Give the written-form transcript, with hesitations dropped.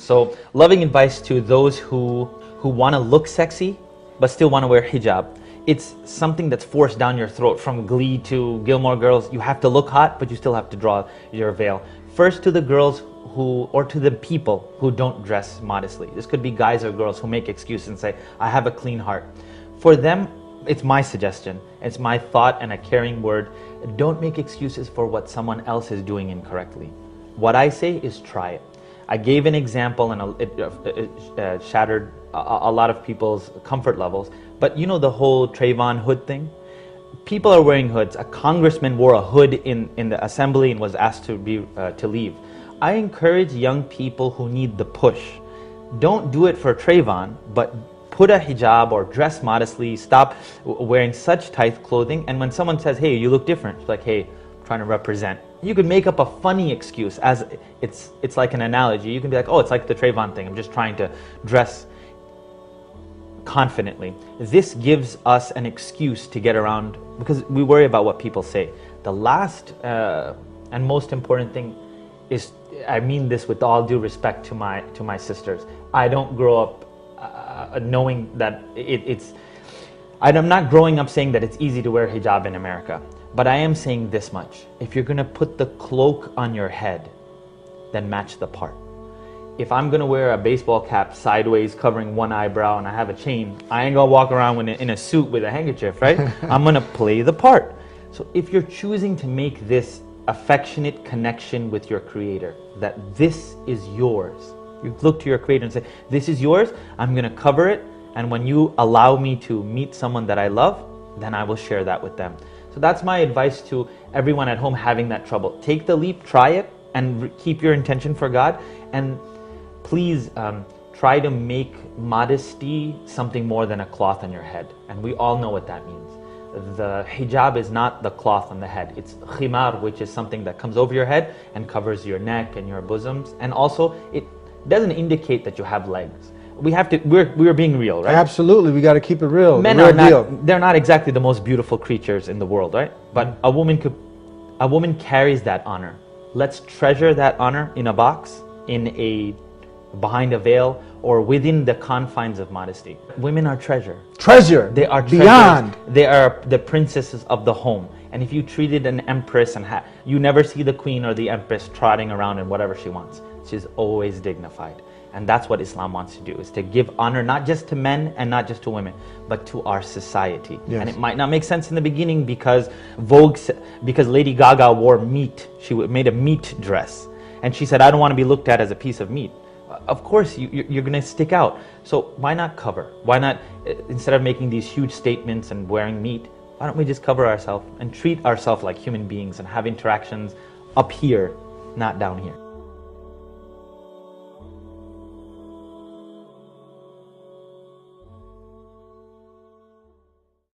So loving advice to those who want to look sexy but still want to wear hijab. It's something that's forced down your throat. From Glee to Gilmore Girls, you have to look hot, but you still have to draw your veil. First, to the girls or to the people who don't dress modestly. This could be guys or girls who make excuses and say, I have a clean heart. For them, it's my suggestion, it's my thought and a caring word. Don't make excuses for what someone else is doing incorrectly. What I say is try it. I gave an example and it shattered a lot of people's comfort levels. But you know the whole Trayvon hood thing? People are wearing hoods. A congressman wore a hood in the assembly and was asked to leave. I encourage young people who need the push. Don't do it for Trayvon, but put a hijab or dress modestly. Stop wearing such tight clothing. And when someone says, hey, you look different, it's like, hey, I'm trying to represent. You could make up a funny excuse, as it's like an analogy. You can be like, oh, it's like the Trayvon thing. I'm just trying to dress confidently. This gives us an excuse to get around, because we worry about what people say. The last and most important thing is, I mean this with all due respect to my sisters, I don't grow up knowing that I'm not growing up saying that it's easy to wear hijab in America. But I am saying this much: if you're going to put the cloak on your head, then match the part. If I'm going to wear a baseball cap sideways covering one eyebrow and I have a chain, I ain't going to walk around in a suit with a handkerchief, right? I'm going to play the part. So if you're choosing to make this affectionate connection with your Creator, that this is yours, you look to your Creator and say, this is yours, I'm going to cover it, and when you allow me to meet someone that I love, then I will share that with them. So that's my advice to everyone at home having that trouble. Take the leap, try it, and keep your intention for God. And please try to make modesty something more than a cloth on your head. And we all know what that means. The hijab is not the cloth on the head. It's khimar, which is something that comes over your head and covers your neck and your bosoms. And also, it doesn't indicate that you have legs. We're being real, right? Absolutely, we got to keep it real. Men are not, they're not exactly the most beautiful creatures in the world, right? But a woman carries that honor. Let's treasure that honor in a box, behind a veil, or within the confines of modesty. Women are treasure. Treasure. They are beyond. They are the princesses of the home. And if you treated an empress you never see the queen or the empress trotting around in whatever she wants. She's always dignified. And that's what Islam wants to do, is to give honor not just to men and not just to women, but to our society. Yes. And it might not make sense in the beginning because Lady Gaga wore meat. She made a meat dress. And she said, I don't want to be looked at as a piece of meat. Of course, you're going to stick out. So why not cover? Why not, instead of making these huge statements and wearing meat, why don't we just cover ourselves and treat ourselves like human beings and have interactions up here, not down here?